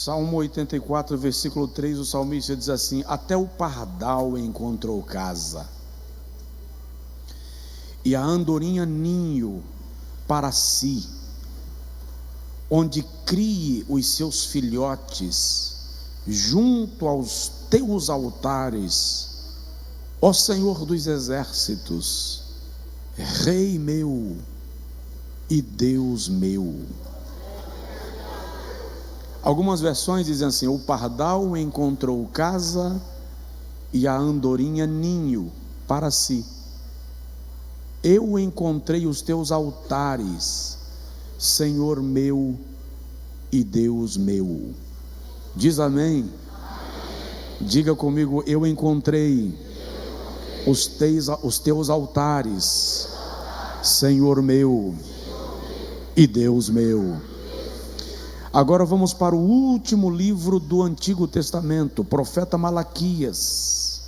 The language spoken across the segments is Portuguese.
Salmo 84, versículo 3, o salmista diz assim: até o pardal encontrou casa, e a andorinha ninho para si, onde crie os seus filhotes, junto aos teus altares, ó Senhor dos exércitos, Rei meu e Deus meu. Algumas versões dizem assim: o pardal encontrou casa e a andorinha ninho para si. Eu encontrei os teus altares, Senhor meu e Deus meu. Diz amém? Diga comigo: eu encontrei os teus altares, Senhor meu e Deus meu. Agora vamos para o último livro do Antigo Testamento, o profeta Malaquias.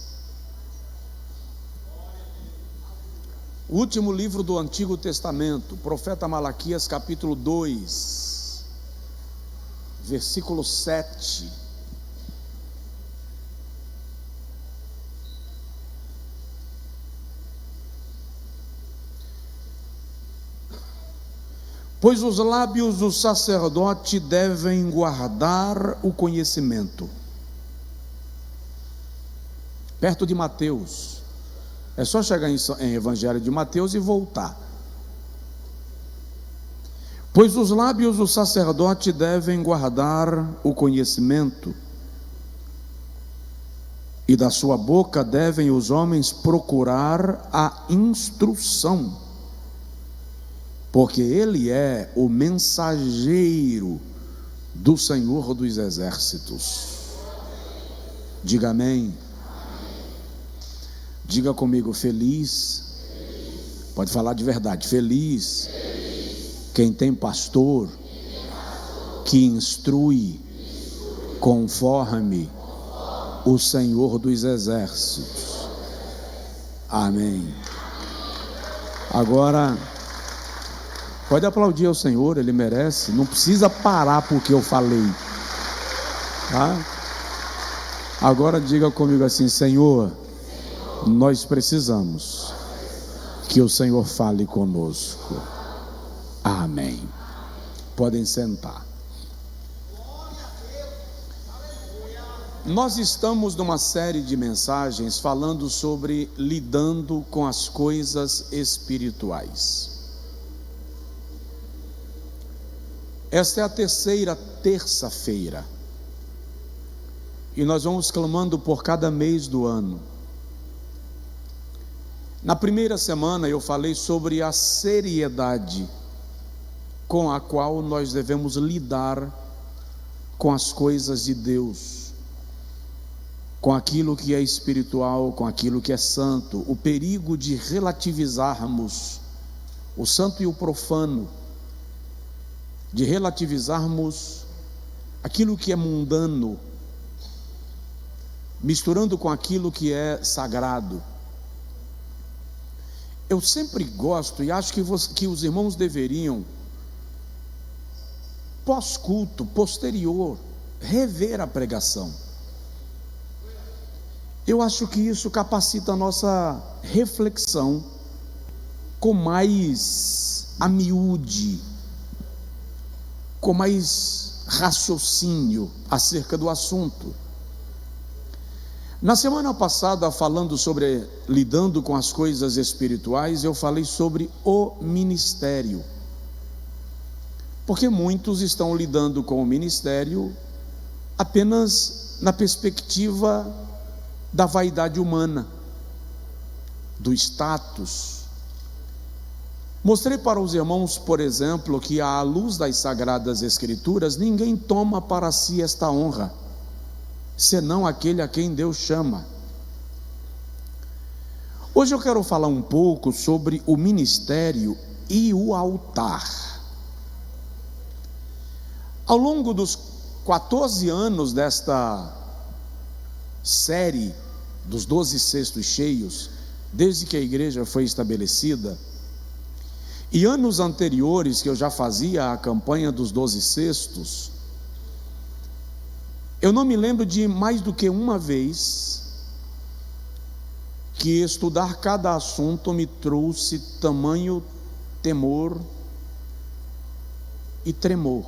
O último livro do Antigo Testamento, profeta Malaquias, capítulo 2, versículo 7. Pois os lábios do sacerdote devem guardar o conhecimento. Perto de Mateus. É só chegar em Evangelho de Mateus e voltar. Pois os lábios do sacerdote devem guardar o conhecimento, e da sua boca devem os homens procurar a instrução, porque ele é o mensageiro do Senhor dos exércitos. Diga amém. Diga comigo: feliz. Pode falar de verdade. Feliz quem tem pastor que instrui conforme o Senhor dos exércitos. Amém. Agora pode aplaudir ao Senhor, Ele merece. Não precisa parar porque eu falei, tá? Agora diga comigo assim: Senhor, nós precisamos que o Senhor fale conosco. Amém. Podem sentar. Nós estamos numa série de mensagens falando sobre lidando com as coisas espirituais. Esta é a terceira terça-feira, e nós vamos clamando por cada mês do ano. Na primeira semana eu falei sobre a seriedade com a qual nós devemos lidar com as coisas de Deus, com aquilo que é espiritual, com aquilo que é santo, o perigo de relativizarmos o santo e o profano, de relativizarmos aquilo que é mundano, misturando com aquilo que é sagrado. Eu sempre gosto e acho que os irmãos deveriam, pós-culto, posterior, rever a pregação. Eu acho que isso capacita a nossa reflexão com mais amiúde, com mais raciocínio acerca do assunto. Na semana passada, falando sobre lidando com as coisas espirituais, eu falei sobre o ministério, porque muitos estão lidando com o ministério apenas na perspectiva da vaidade humana, do status. Mostrei para os irmãos, por exemplo, que à luz das Sagradas Escrituras, ninguém toma para si esta honra, senão aquele a quem Deus chama. Hoje eu quero falar um pouco sobre o ministério e o altar. Ao longo dos 14 anos desta série dos 12 cestos cheios, desde que a igreja foi estabelecida, e anos anteriores que eu já fazia a campanha dos 12 cestos, Eu não me lembro de mais do que uma vez que estudar cada assunto me trouxe tamanho temor e tremor,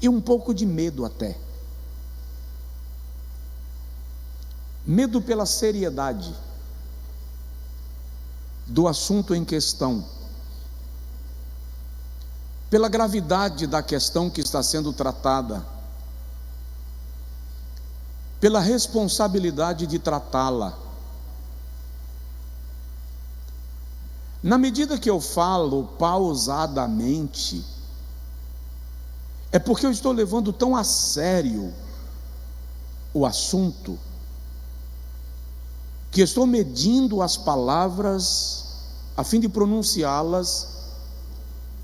e um pouco de medo até. Medo pela seriedade do assunto em questão, pela gravidade da questão que está sendo tratada, pela responsabilidade de tratá-la. Na medida que eu falo pausadamente, é porque eu estou levando tão a sério o assunto, que estou medindo as palavras a fim de pronunciá-las,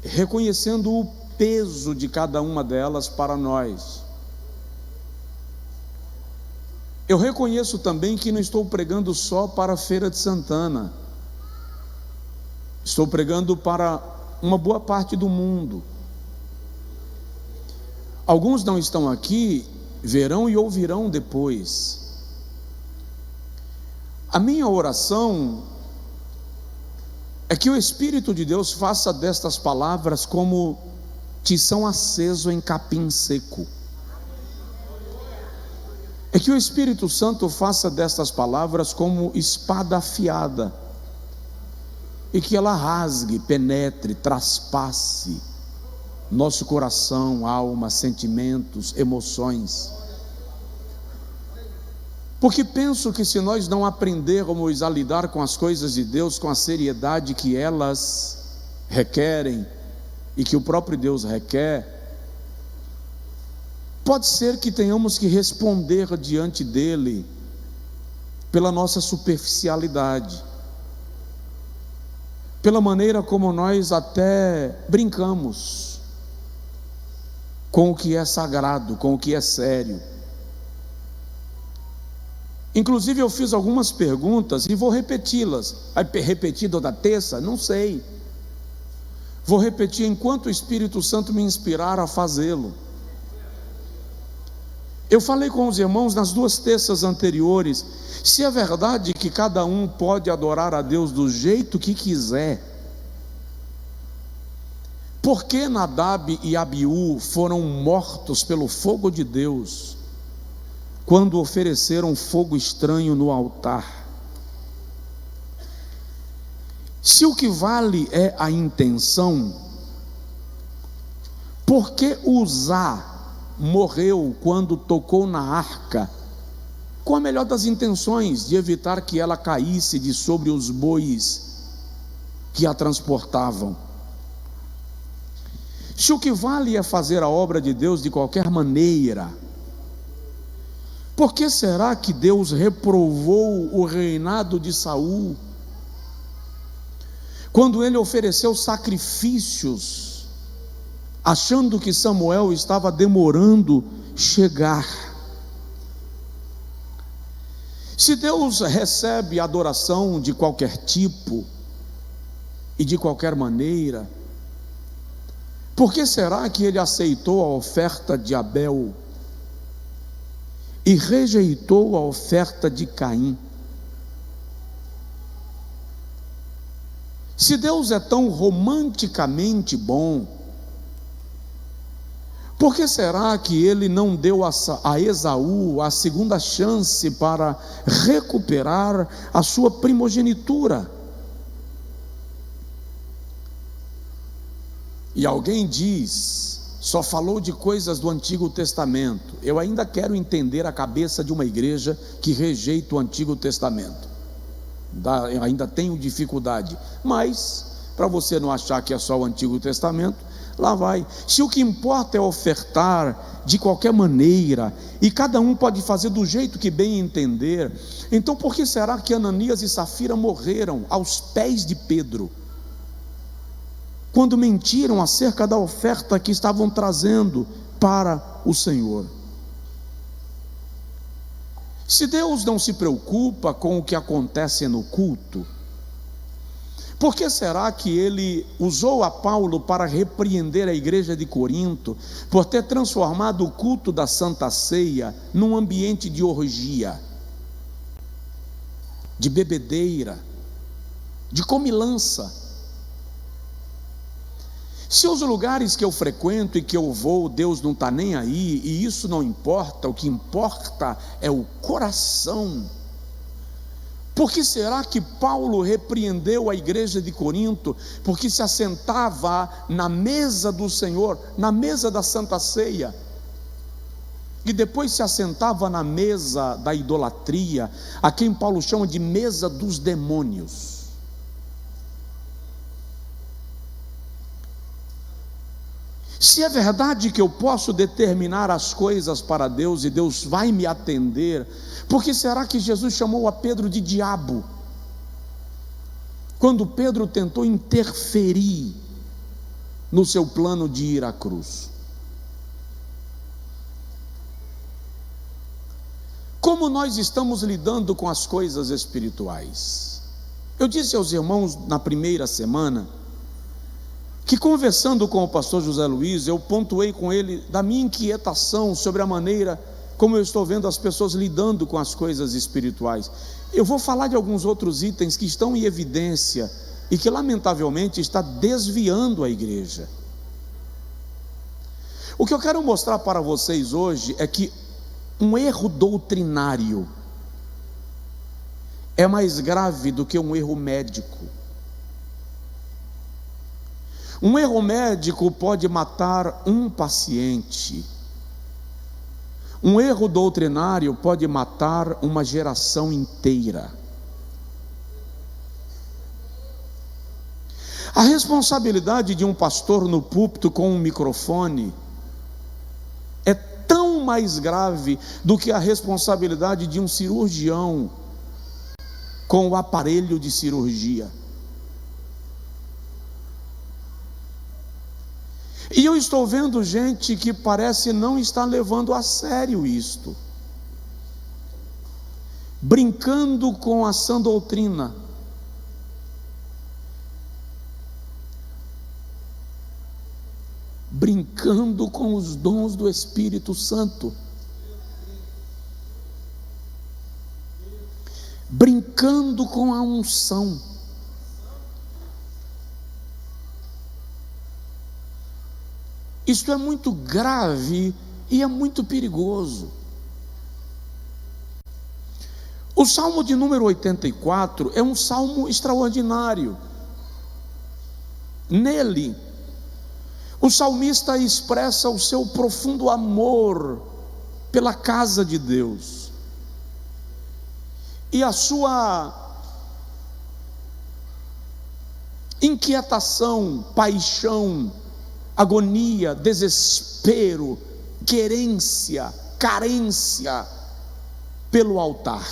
reconhecendo o peso de cada uma delas para nós. Eu reconheço também que não estou pregando só para a Feira de Santana, estou pregando para uma boa parte do mundo. Alguns não estão aqui, verão e ouvirão depois. A minha oração é que o Espírito de Deus faça destas palavras como tição aceso em capim seco. É que o Espírito Santo faça destas palavras como espada afiada, e que ela rasgue, penetre, traspasse nosso coração, alma, sentimentos, emoções. Porque penso que se nós não aprendermos a lidar com as coisas de Deus com a seriedade que elas requerem e que o próprio Deus requer, pode ser que tenhamos que responder diante dele pela nossa superficialidade, pela maneira como nós até brincamos com o que é sagrado, com o que é sério. Inclusive eu fiz algumas perguntas e vou repeti-las. Vai repetir toda terça? Não sei. Vou repetir enquanto o Espírito Santo me inspirar a fazê-lo. Eu falei com os irmãos nas 2 terças anteriores, se é verdade que cada um pode adorar a Deus do jeito que quiser, por que Nadab e Abiú foram mortos pelo fogo de Deus quando ofereceram fogo estranho no altar? Se o que vale é a intenção, por que Uzá morreu quando tocou na arca, com a melhor das intenções de evitar que ela caísse de sobre os bois que a transportavam? Se o que vale é fazer a obra de Deus de qualquer maneira, por que será que Deus reprovou o reinado de Saul, quando ele ofereceu sacrifícios, achando que Samuel estava demorando chegar? Se Deus recebe adoração de qualquer tipo e de qualquer maneira, por que será que ele aceitou a oferta de Abel e rejeitou a oferta de Caim? Se Deus é tão romanticamente bom, por que será que ele não deu a Esaú a segunda chance para recuperar a sua primogenitura? E alguém diz, só falou de coisas do Antigo Testamento. Eu ainda quero entender a cabeça de uma igreja que rejeita o Antigo Testamento. Eu ainda tenho dificuldade, mas para você não achar que é só o Antigo Testamento, lá vai. Se o que importa é ofertar de qualquer maneira, e cada um pode fazer do jeito que bem entender, então por que será que Ananias e Safira morreram aos pés de Pedro, quando mentiram acerca da oferta que estavam trazendo para o Senhor? Se Deus não se preocupa com o que acontece no culto, Por que será que ele usou a Paulo para repreender a igreja de Corinto por ter transformado o culto da Santa Ceia num ambiente de orgia, de bebedeira, de comilança? Se os lugares que eu frequento e que eu vou, Deus não está nem aí, e isso não importa, o que importa é o coração. Por que será que Paulo repreendeu a igreja de Corinto? Porque se assentava na mesa do Senhor, na mesa da Santa Ceia, e depois se assentava na mesa da idolatria, a quem Paulo chama de mesa dos demônios. Se é verdade que eu posso determinar as coisas para Deus e Deus vai me atender, por que será que Jesus chamou a Pedro de diabo? Quando Pedro tentou interferir no seu plano de ir à cruz. Como nós estamos lidando com as coisas espirituais? Eu disse aos irmãos na primeira semana que, conversando com o pastor José Luiz, eu pontuei com ele da minha inquietação sobre a maneira como eu estou vendo as pessoas lidando com as coisas espirituais. Eu vou falar de alguns outros itens que estão em evidência e que lamentavelmente está desviando a igreja. O que eu quero mostrar para vocês hoje é que um erro doutrinário é mais grave do que um erro médico. Um erro médico pode matar um paciente. Um erro doutrinário pode matar uma geração inteira. A responsabilidade de um pastor no púlpito com um microfone é tão mais grave do que a responsabilidade de um cirurgião com o aparelho de cirurgia. E eu estou vendo gente que parece não estar levando a sério isto, brincando com a sã doutrina, brincando com os dons do Espírito Santo, brincando com a unção. Isto é muito grave e é muito perigoso. O Salmo de número 84 é um salmo extraordinário. Nele, o salmista expressa o seu profundo amor pela casa de Deus e a sua inquietação, paixão, agonia, desespero, querência, carência pelo altar.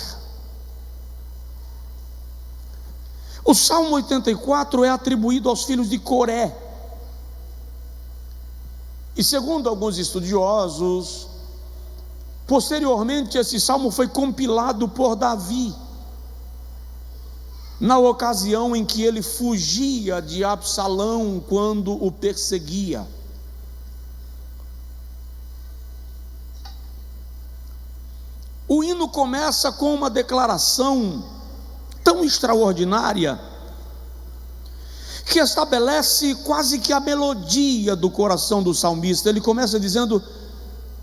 O Salmo 84 é atribuído aos filhos de Coré. E segundo alguns estudiosos, posteriormente esse salmo foi compilado por Davi, na ocasião em que ele fugia de Absalão quando o perseguia. O hino começa com uma declaração tão extraordinária que estabelece quase que a melodia do coração do salmista. Ele começa dizendo: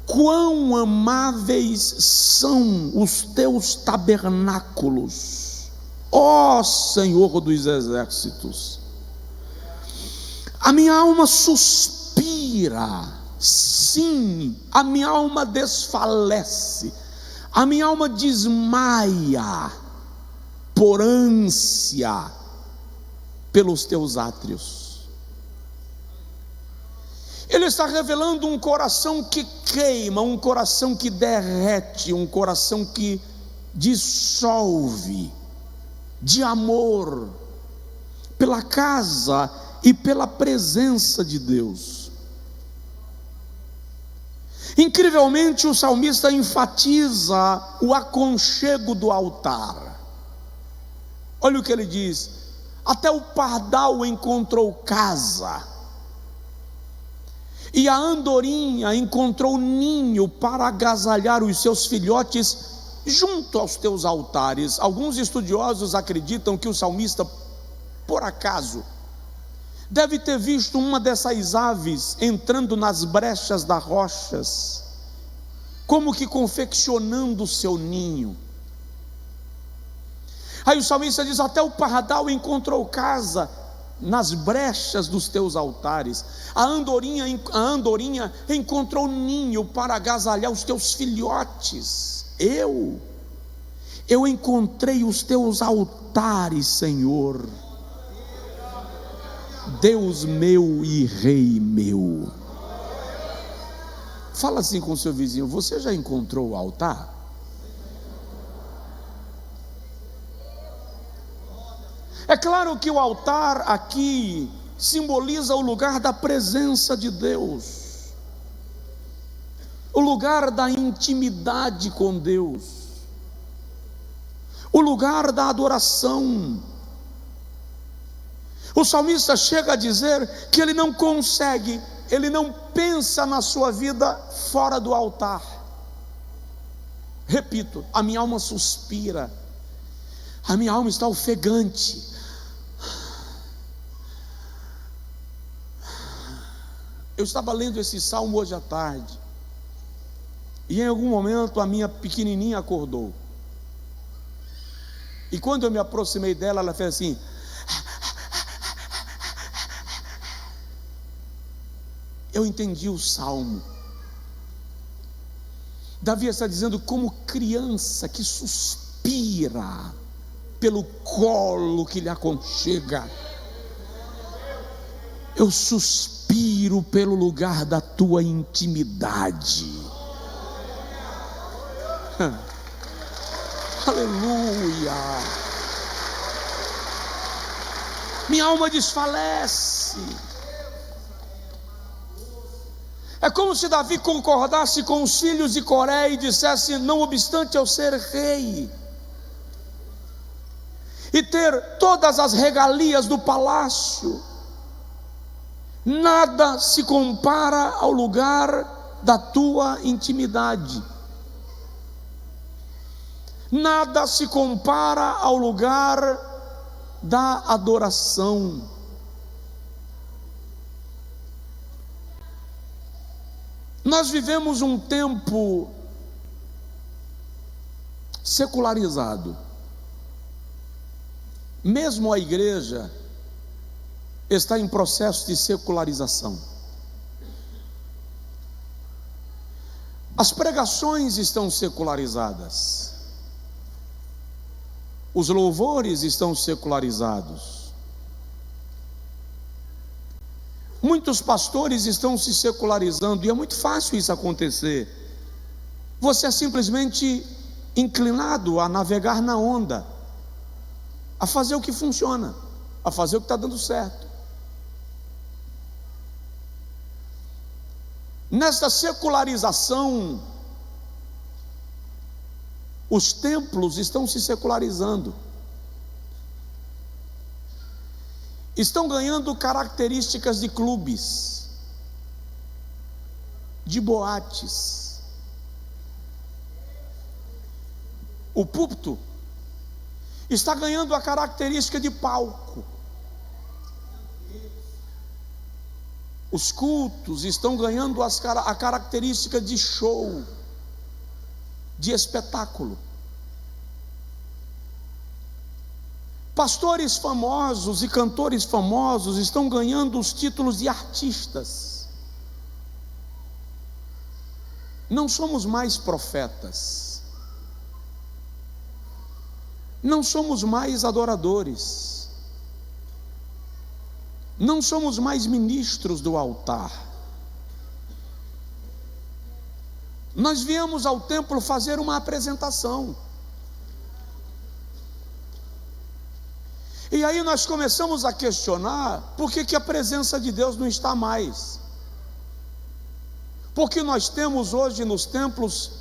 quão amáveis são os teus tabernáculos, ó Senhor dos exércitos. A minha alma suspira, sim, a minha alma desfalece, a minha alma desmaia por ânsia pelos teus átrios. Ele está revelando um coração que queima, um coração que derrete, um coração que dissolve de amor pela casa e pela presença de Deus. Incrivelmente, o salmista enfatiza o aconchego do altar. Olha o que ele diz: Até o pardal encontrou casa, e a andorinha encontrou ninho para agasalhar os seus filhotes junto aos teus altares. Alguns estudiosos acreditam que o salmista, por acaso, deve ter visto uma dessas aves entrando nas brechas das rochas, como que confeccionando o seu ninho. Aí o salmista diz: até o pardal encontrou casa nas brechas dos teus altares. A andorinha encontrou ninho para agasalhar os teus filhotes. Eu encontrei os teus altares, Senhor, Deus meu e Rei meu. Fala assim com o seu vizinho: você já encontrou o altar? É claro que o altar aqui simboliza o lugar da presença de Deus, o lugar da intimidade com Deus, o lugar da adoração. O salmista chega a dizer que ele não consegue, ele não pensa na sua vida fora do altar. Repito, a minha alma suspira, a minha alma está ofegante. Eu estava lendo esse salmo hoje à tarde, e em algum momento a minha pequenininha acordou, e quando eu me aproximei dela, ela fez assim. Eu entendi o salmo. Davi está dizendo: como criança que suspira pelo colo que lhe aconchega, eu suspiro pelo lugar da tua intimidade. Aleluia. Minha alma desfalece. É como se Davi concordasse com os filhos de Coré e dissesse: não obstante eu ser rei e ter todas as regalias do palácio, nada se compara ao lugar da tua intimidade, nada se compara ao lugar da adoração. Nós vivemos um tempo secularizado. Mesmo a igreja está em processo de secularização. As pregações estão secularizadas, os louvores estão secularizados, muitos pastores estão se secularizando, e é muito fácil isso acontecer. Você é simplesmente inclinado a navegar na onda, a fazer o que funciona, a fazer o que está dando certo. Nessa secularização, os templos estão se secularizando, estão ganhando características de clubes, de boates. O púlpito está ganhando a característica de palco. Os cultos estão ganhando a característica de show, de espetáculo. Pastores famosos e cantores famosos estão ganhando os títulos de artistas. Não somos mais profetas, não somos mais adoradores, não somos mais ministros do altar. Nós viemos ao templo fazer uma apresentação, e aí nós começamos a questionar por que a presença de Deus não está mais. Porque nós temos hoje nos templos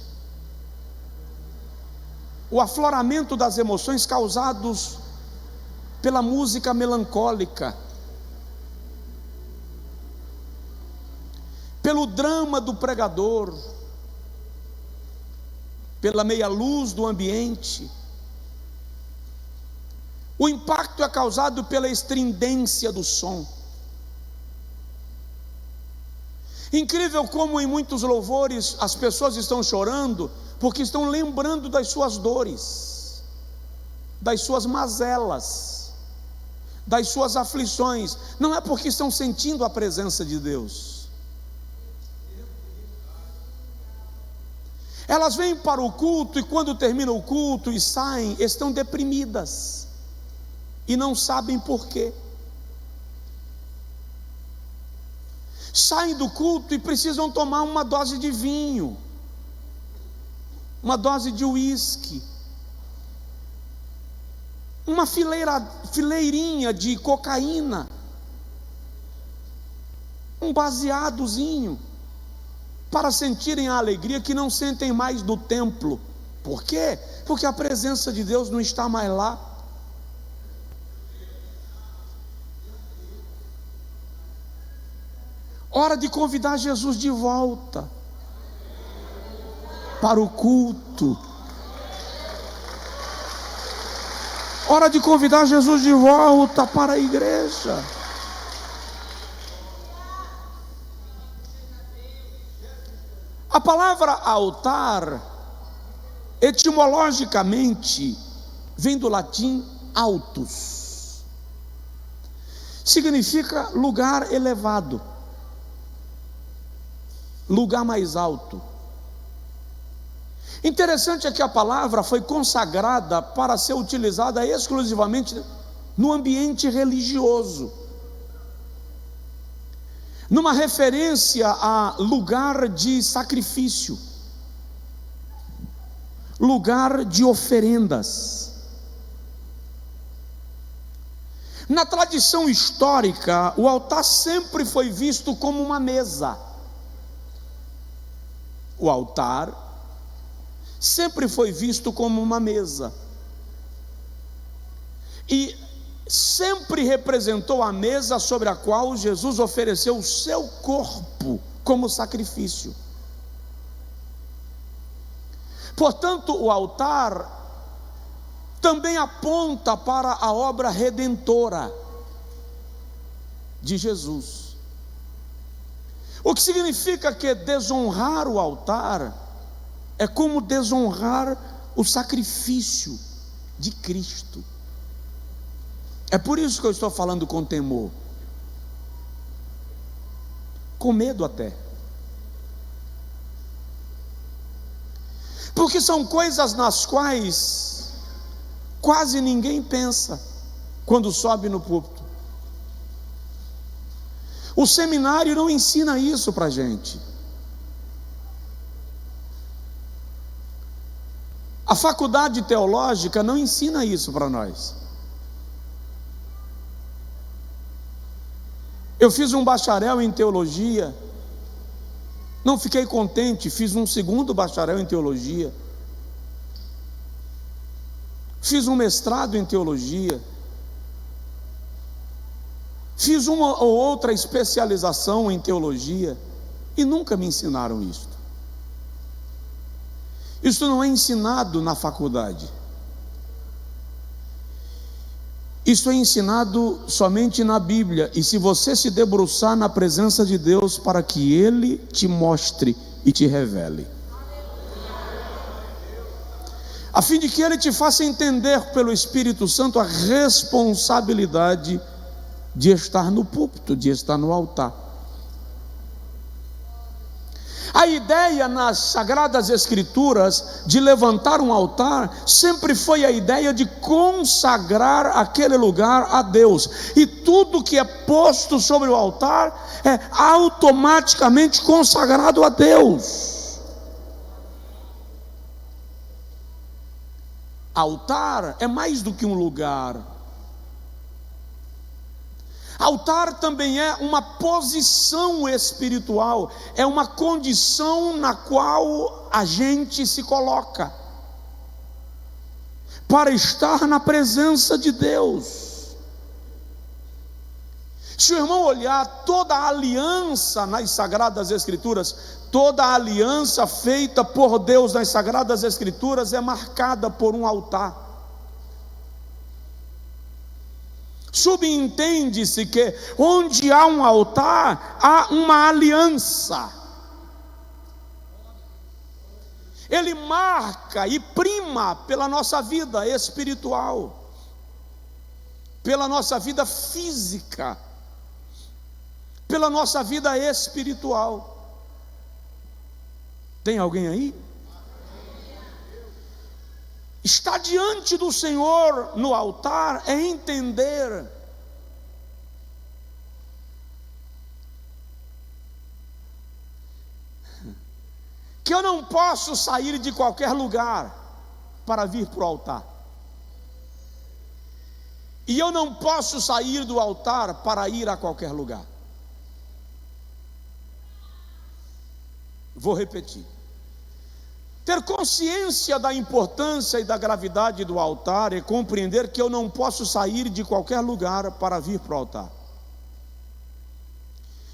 o afloramento das emoções causados pela música melancólica, pelo drama do pregador, pela meia luz do ambiente. O impacto é causado pela estridência do som. Incrível como em muitos louvores as pessoas estão chorando porque estão lembrando das suas dores, das suas mazelas, das suas aflições. Não é porque estão sentindo a presença de Deus. Elas vêm para o culto e quando termina o culto e saem, estão deprimidas e não sabem por quê. Saem do culto e precisam tomar uma dose de vinho, uma dose de uísque, uma fileirinha de cocaína, um baseadozinho, para sentirem a alegria que não sentem mais no templo. Por quê? Porque a presença de Deus não está mais lá. Hora de convidar Jesus de volta para o culto. Hora de convidar Jesus de volta para a igreja. A palavra altar, etimologicamente, vem do latim altus. Significa lugar elevado, lugar mais alto. Interessante é que a palavra foi consagrada para ser utilizada exclusivamente no ambiente religioso, numa referência a lugar de sacrifício, lugar de oferendas. Na tradição histórica, o altar sempre foi visto como uma mesa. O altar sempre foi visto como uma mesa, e sempre representou a mesa sobre a qual Jesus ofereceu o seu corpo como sacrifício. Portanto, o altar também aponta para a obra redentora de Jesus. O que significa que desonrar o altar é como desonrar o sacrifício de Cristo. É por isso que eu estou falando com temor, com medo até, porque são coisas nas quais quase ninguém pensa quando sobe no púlpito. O seminário não ensina isso para a gente. A faculdade teológica não ensina isso para nós. Eu fiz um bacharel em teologia, não fiquei contente, fiz um segundo bacharel em teologia, fiz um mestrado em teologia, fiz uma ou outra especialização em teologia, e nunca me ensinaram isso. Isso não é ensinado na faculdade. Isso é ensinado somente na Bíblia. E se você se debruçar na presença de Deus para que Ele te mostre e te revele, a fim de que Ele te faça entender pelo Espírito Santo a responsabilidade de estar no púlpito, de estar no altar. A ideia nas Sagradas Escrituras de levantar um altar sempre foi a ideia de consagrar aquele lugar a Deus, e tudo que é posto sobre o altar é automaticamente consagrado a Deus. Altar é mais do que um lugar. Altar também é uma posição espiritual, é uma condição na qual a gente se coloca para estar na presença de Deus. Se o irmão olhar toda a aliança nas Sagradas Escrituras, toda a aliança feita por Deus nas Sagradas Escrituras é marcada por um altar. Subentende-se que onde há um altar, há uma aliança. Ele marca e prima pela nossa vida espiritual, pela nossa vida física, pela nossa vida espiritual. Tem alguém aí? Estar diante do Senhor no altar é entender que eu não posso sair de qualquer lugar para vir para o altar, e eu não posso sair do altar para ir a qualquer lugar. Vou repetir. Ter consciência da importância e da gravidade do altar é compreender que eu não posso sair de qualquer lugar para vir para o altar.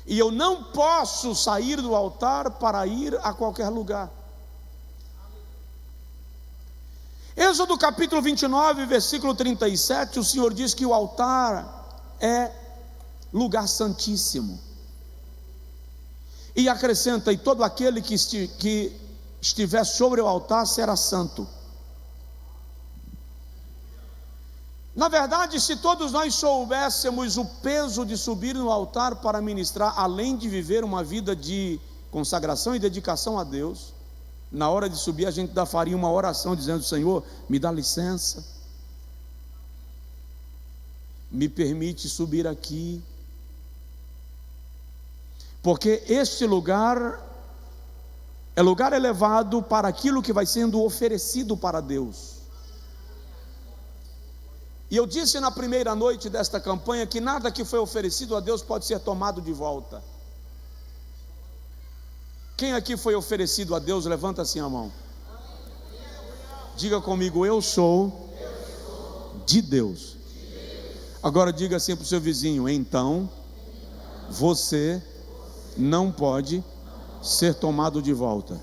E eu não posso sair do altar para ir a qualquer lugar. Êxodo capítulo 29, versículo 37, o Senhor diz que o altar é lugar santíssimo. E acrescenta: e todo aquele que estiver sobre o altar será santo. Na verdade, se todos nós soubéssemos o peso de subir no altar para ministrar, além de viver uma vida de consagração e dedicação a Deus, na hora de subir a gente faria uma oração dizendo: Senhor, me dá licença, me permite subir aqui, porque este lugar é lugar elevado para aquilo que vai sendo oferecido para Deus. E eu disse na primeira noite desta campanha que nada que foi oferecido a Deus pode ser tomado de volta. Quem aqui foi oferecido a Deus, levanta assim a mão. Diga comigo: eu sou de Deus. Agora diga assim para o seu vizinho: então você não pode ser tomado de volta.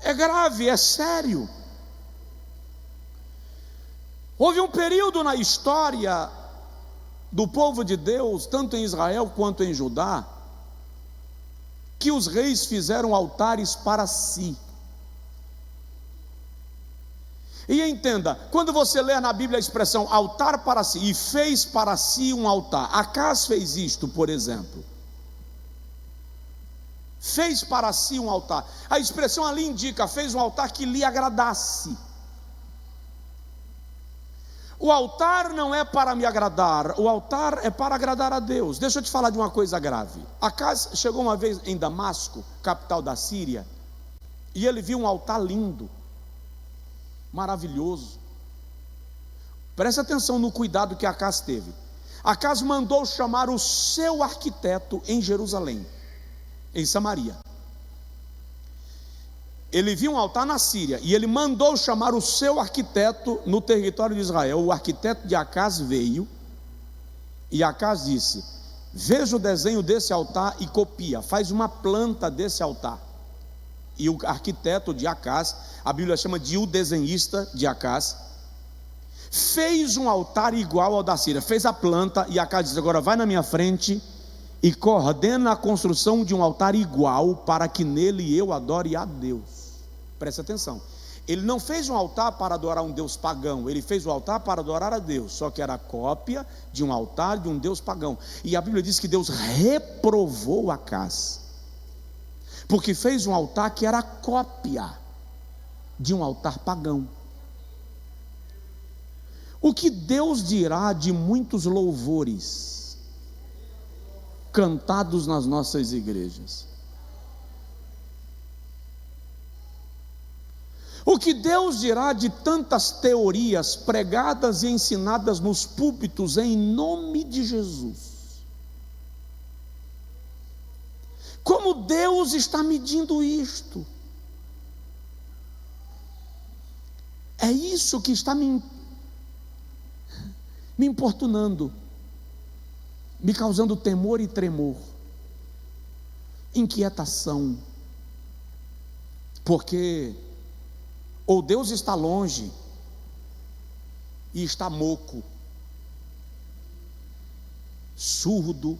É grave, é sério. Houve um período na história do povo de Deus, tanto em Israel quanto em Judá, que os reis fizeram altares para si. E entenda, quando você lê na Bíblia a expressão altar para si, e fez para si um altar, Acaz fez isto, por exemplo. Fez para si um altar. A expressão ali indica: fez um altar que lhe agradasse. O altar não é para me agradar, o altar é para agradar a Deus. Deixa eu te falar de uma coisa grave. Acaz chegou uma vez em Damasco, capital da Síria, e ele viu um altar lindo, maravilhoso. Preste atenção no cuidado que Acaz teve. Acaz mandou chamar o seu arquiteto em Jerusalém, em Samaria. Ele viu um altar na Síria e ele mandou chamar o seu arquiteto no território de Israel. O arquiteto de Acaz veio e Acaz disse: veja o desenho desse altar e copia, faz uma planta desse altar. E o arquiteto de Acaz, a Bíblia chama de o desenhista de Acaz, fez um altar igual ao da Síria, fez a planta. E Acaz disse: agora vai na minha frente e coordena a construção de um altar igual, para que nele eu adore a Deus. Preste atenção, ele não fez um altar para adorar um Deus pagão, ele fez o altar para adorar a Deus, só que era cópia de um altar de um Deus pagão. E a Bíblia diz que Deus reprovou Acaz, porque fez um altar que era cópia de um altar pagão. O que Deus dirá de muitos louvores cantados nas nossas igrejas? O que Deus dirá de tantas teorias pregadas e ensinadas nos púlpitos em nome de Jesus? Como Deus está medindo isto? É isso que está me importunando, me causando temor e tremor, inquietação, porque ou Deus está longe e está moco, surdo,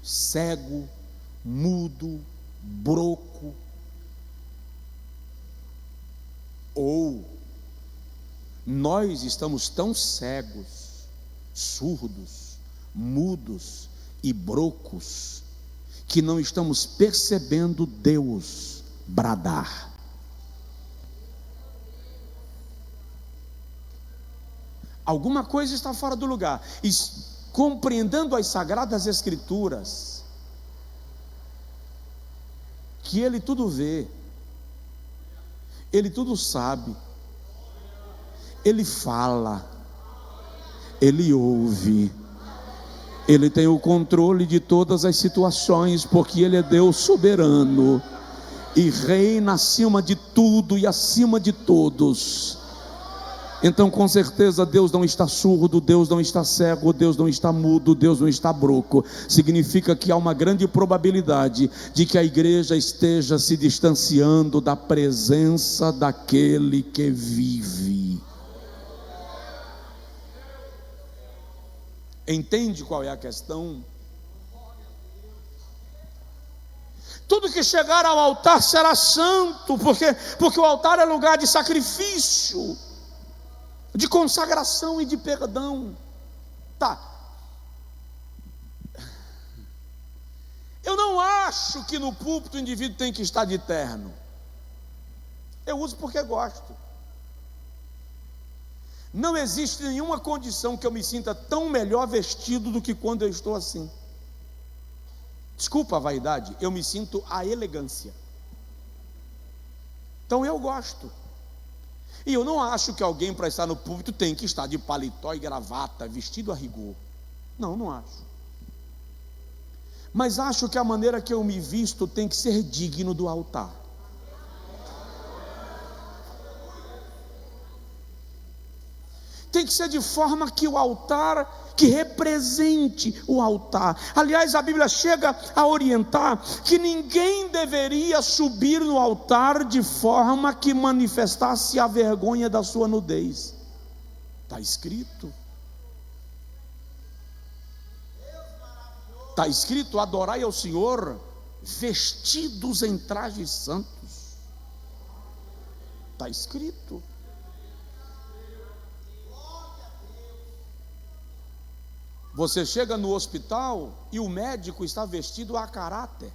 cego, mudo, broco, ou nós estamos tão cegos, surdos, mudos e brocos, que não estamos percebendo Deus bradar. Alguma coisa está fora do lugar. E, compreendendo as Sagradas Escrituras, que Ele tudo vê, Ele tudo sabe, Ele fala, Ele ouve, Ele tem o controle de todas as situações, porque Ele é Deus soberano e reina acima de tudo e acima de todos. Então, com certeza, Deus não está surdo, Deus não está cego, Deus não está mudo, Deus não está broco. Significa que há uma grande probabilidade de que a igreja esteja se distanciando da presença daquele que vive. Entende qual é a questão? Tudo que chegar ao altar será santo, porque o altar é lugar de sacrifício, de consagração e de perdão. Tá. Eu não acho que no púlpito o indivíduo tem que estar de terno. Eu uso porque gosto. Não existe nenhuma condição que eu me sinta tão melhor vestido do que quando eu estou assim. Desculpa a vaidade, eu me sinto a elegância. Então eu gosto. E eu não acho que alguém para estar no púlpito tem que estar de paletó e gravata, vestido a rigor. Não acho. Mas acho que a maneira que eu me visto tem que ser digno do altar. Tem que ser de forma que o altar, que represente o altar. Aliás, a Bíblia chega a orientar que ninguém deveria subir no altar de forma que manifestasse a vergonha da sua nudez. Está escrito. Está escrito: adorai ao Senhor vestidos em trajes santos. Está escrito. Você chega no hospital e o médico está vestido a caráter.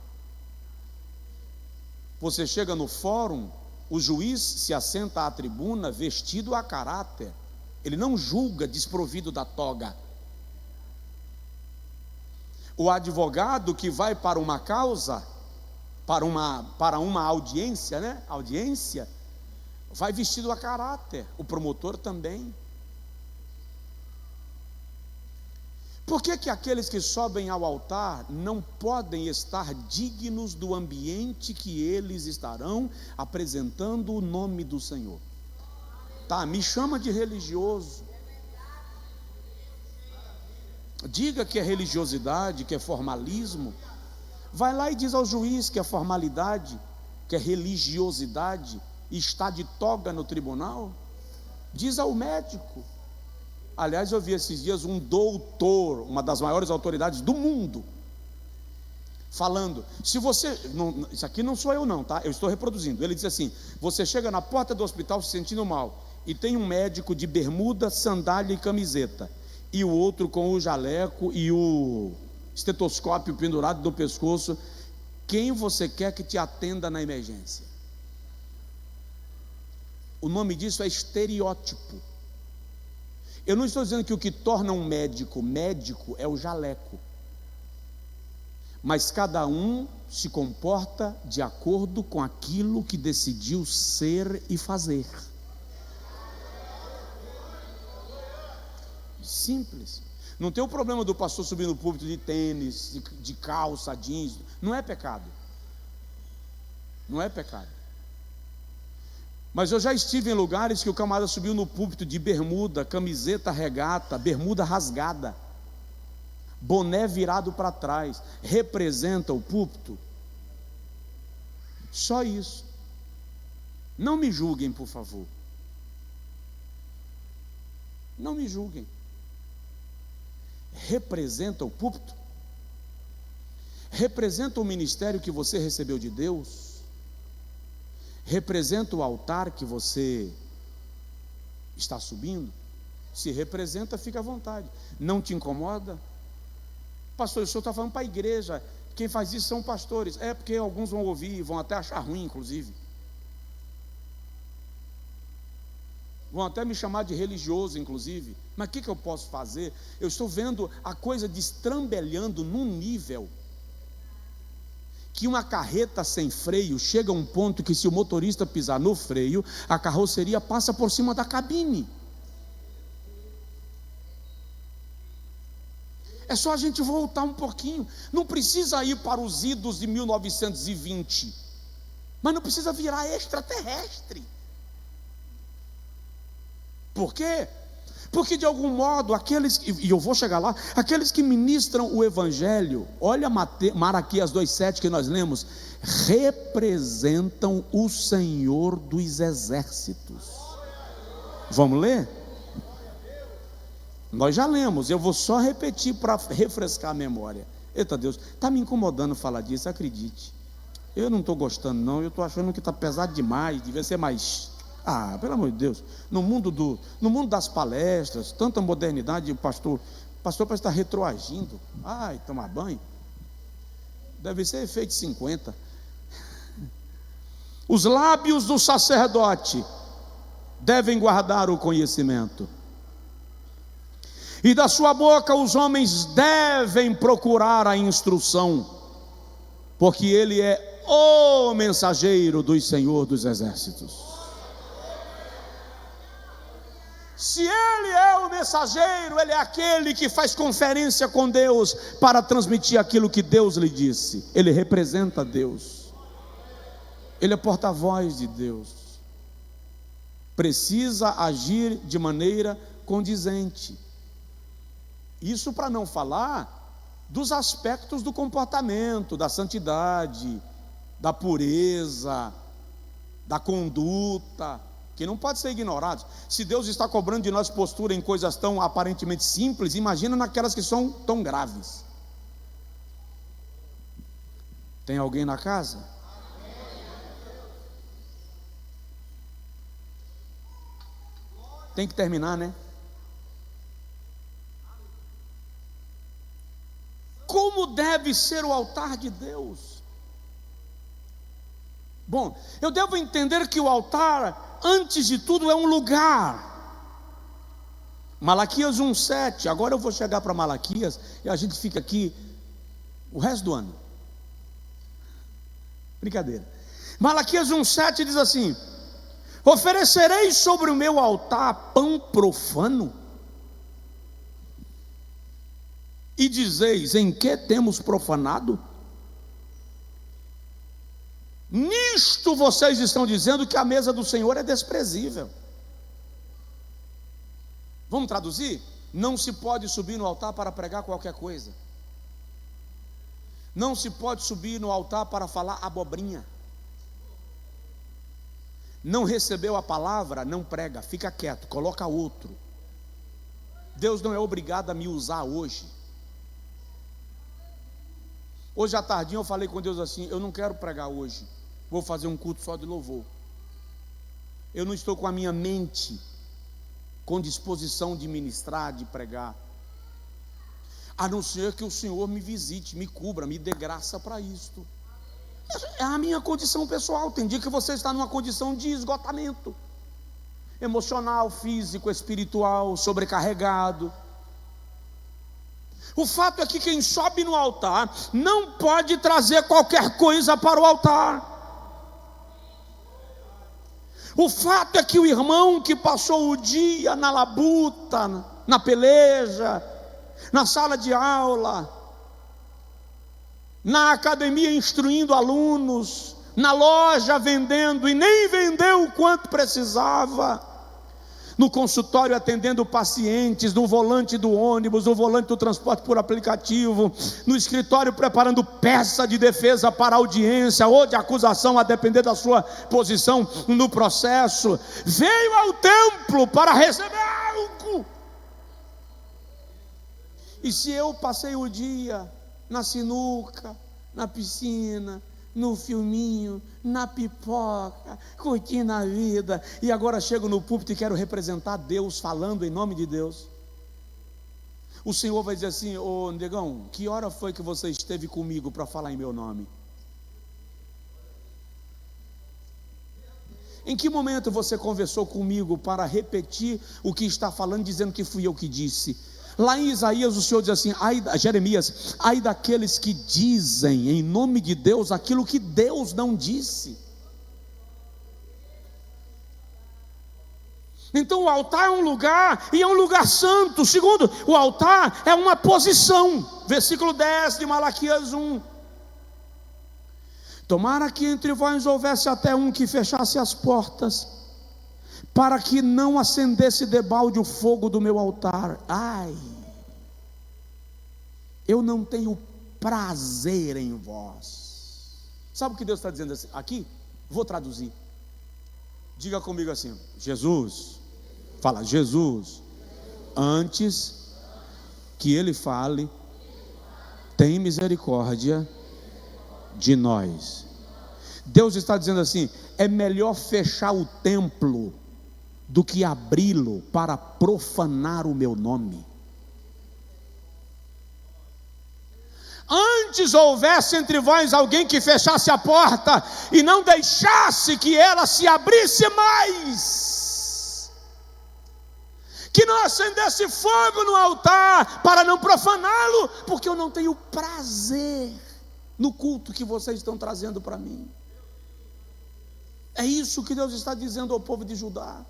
Você chega no fórum, o juiz se assenta à tribuna vestido a caráter. Ele não julga desprovido da toga. O advogado que vai para uma causa, para uma audiência, audiência, vai vestido a caráter. O promotor também. Por que aqueles que sobem ao altar não podem estar dignos do ambiente que eles estarão apresentando o nome do Senhor? Tá, me chama de religioso. Diga que é religiosidade, que é formalismo. Vai lá e diz ao juiz que é formalidade, que é religiosidade, e está de toga no tribunal. Diz ao médico. Aliás, eu vi esses dias um doutor, uma das maiores autoridades do mundo, falando: se você, não, isso aqui não sou eu não, tá? Eu estou reproduzindo. Ele diz assim: você chega na porta do hospital se sentindo mal, e tem um médico de bermuda, sandália e camiseta, e o outro com o jaleco e o estetoscópio pendurado do pescoço. Quem você quer que te atenda na emergência? O nome disso é estereótipo. Eu não estou dizendo que o que torna um médico médico é o jaleco, mas cada um se comporta de acordo com aquilo que decidiu ser e fazer. Simples. Não tem o problema do pastor subir no púlpito de tênis, de calça, jeans. Não é pecado. Não é pecado. Mas eu já estive em lugares que o camarada subiu no púlpito de bermuda, camiseta regata, bermuda rasgada, boné virado para trás, representa o púlpito. Só isso. Não me julguem, por favor. Não me julguem. Representa o púlpito? Representa o ministério que você recebeu de Deus? Representa o altar que você está subindo? Se representa, fica à vontade. Não te incomoda? Pastor, o senhor está falando para a igreja. Quem faz isso são pastores. É porque alguns vão ouvir, vão até achar ruim, inclusive. Vão até me chamar de religioso, inclusive. Mas o que eu posso fazer? Eu estou vendo a coisa destrambelhando num nível que uma carreta sem freio chega a um ponto que, se o motorista pisar no freio, a carroceria passa por cima da cabine. É só a gente voltar um pouquinho. Não precisa ir para os idos de 1920, mas não precisa virar extraterrestre. Por quê? Porque de algum modo aqueles, e eu vou chegar lá, aqueles que ministram o evangelho, olha Malaquias 2,7 que nós lemos, representam o Senhor dos exércitos. Vamos ler? Nós já lemos, eu vou só repetir para refrescar a memória. Eita Deus, está me incomodando falar disso, acredite. Eu não estou gostando não, eu estou achando que está pesado demais, devia ser mais... pelo amor de Deus, no mundo das palestras, tanta modernidade, o pastor parece estar retroagindo. Tomar banho, deve ser efeito 50. Os lábios do sacerdote devem guardar o conhecimento, e da sua boca os homens devem procurar a instrução, porque ele é o mensageiro do Senhor dos exércitos. Se ele é o mensageiro, ele é aquele que faz conferência com Deus para transmitir aquilo que Deus lhe disse. Ele representa Deus, ele é porta-voz de Deus, precisa agir de maneira condizente. Isso para não falar dos aspectos do comportamento, da santidade, da pureza, da conduta, que não pode ser ignorados. Se Deus está cobrando de nós postura em coisas tão aparentemente simples, imagina naquelas que são tão graves. Tem alguém na casa? Tem que terminar, né? Como deve ser o altar de Deus? Bom, eu devo entender que o altar, antes de tudo, é um lugar. Malaquias 1,7. Agora eu vou chegar para Malaquias e a gente fica aqui o resto do ano. Brincadeira. Malaquias 1,7 diz assim: oferecerei sobre o meu altar pão profano? E dizeis, em que temos profanado? Nisto vocês estão dizendo que a mesa do Senhor é desprezível. Vamos traduzir? Não se pode subir no altar para pregar qualquer coisa. Não se pode subir no altar para falar abobrinha. Não recebeu a palavra, não prega, fica quieto, coloca outro. Deus não é obrigado a me usar hoje. Hoje à tardinha eu falei com Deus assim: eu não quero pregar hoje, vou fazer um culto só de louvor. Eu não estou com a minha mente com disposição de ministrar, de pregar, a não ser que o Senhor me visite, me cubra, me dê graça para isto. É a minha condição pessoal. Tem dia que você está numa condição de esgotamento emocional, físico, espiritual, sobrecarregado. O fato é que quem sobe no altar não pode trazer qualquer coisa para o altar. O fato é que o irmão que passou o dia na labuta, na peleja, na sala de aula, na academia instruindo alunos, na loja vendendo e nem vendeu o quanto precisava, no consultório atendendo pacientes, no volante do ônibus, no volante do transporte por aplicativo, no escritório preparando peça de defesa para audiência ou de acusação, a depender da sua posição no processo, veio ao templo para receber algo. E se eu passei o dia na sinuca, na piscina, no filminho, na pipoca, curtindo a vida, e agora chego no púlpito e quero representar Deus, falando em nome de Deus, o Senhor vai dizer assim: ô negão, que hora foi que você esteve comigo para falar em meu nome? Em que momento você conversou comigo para repetir o que está falando, dizendo que fui eu que disse? Lá em Isaías o Senhor diz assim, Jeremias, ai daqueles que dizem em nome de Deus aquilo que Deus não disse. Então o altar é um lugar, e é um lugar santo. Segundo, o altar é uma posição. Versículo 10 de Malaquias 1. Tomara que entre vós houvesse até um que fechasse as portas, para que não acendesse debalde o fogo do meu altar. Ai, eu não tenho prazer em vós. Sabe o que Deus está dizendo assim? Aqui, vou traduzir. Diga comigo assim: Jesus, fala, Jesus, antes que Ele fale, tem misericórdia de nós. Deus está dizendo assim: é melhor fechar o templo do que abri-lo para profanar o meu nome. Antes houvesse entre vós alguém que fechasse a porta e não deixasse que ela se abrisse mais, que não acendesse fogo no altar para não profaná-lo, porque eu não tenho prazer no culto que vocês estão trazendo para mim. É isso que Deus está dizendo ao povo de Judá.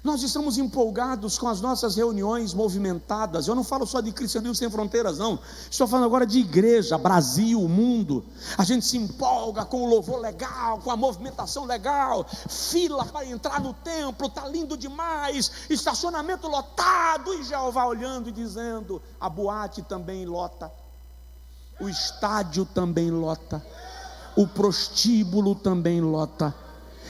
Nós estamos empolgados com as nossas reuniões movimentadas. Eu não falo só de Cristianismo Sem Fronteiras, não. Estou falando agora de igreja, Brasil, mundo. A gente se empolga com o louvor legal, com a movimentação legal, fila para entrar no templo, está lindo demais, estacionamento lotado, e Jeová olhando e dizendo: a boate também lota, o estádio também lota, o prostíbulo também lota,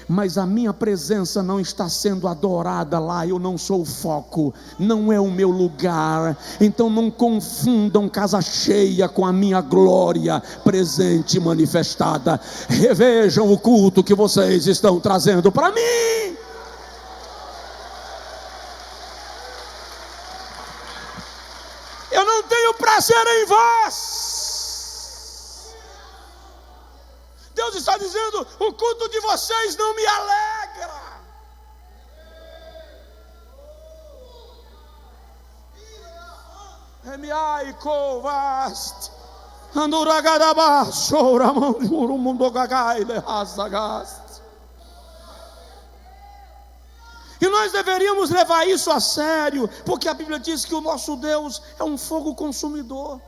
mas a minha presença não está sendo adorada lá. Eu não sou o foco, não é o meu lugar. Então não confundam casa cheia com a minha glória presente e manifestada. Revejam o culto que vocês estão trazendo para mim. Eu não tenho prazer em vós. Deus está dizendo: o culto de vocês não me alegra. Emiai covast, anduragadaba, choramanduro mundogagai lehazagast. E nós deveríamos levar isso a sério, porque a Bíblia diz que o nosso Deus é um fogo consumidor.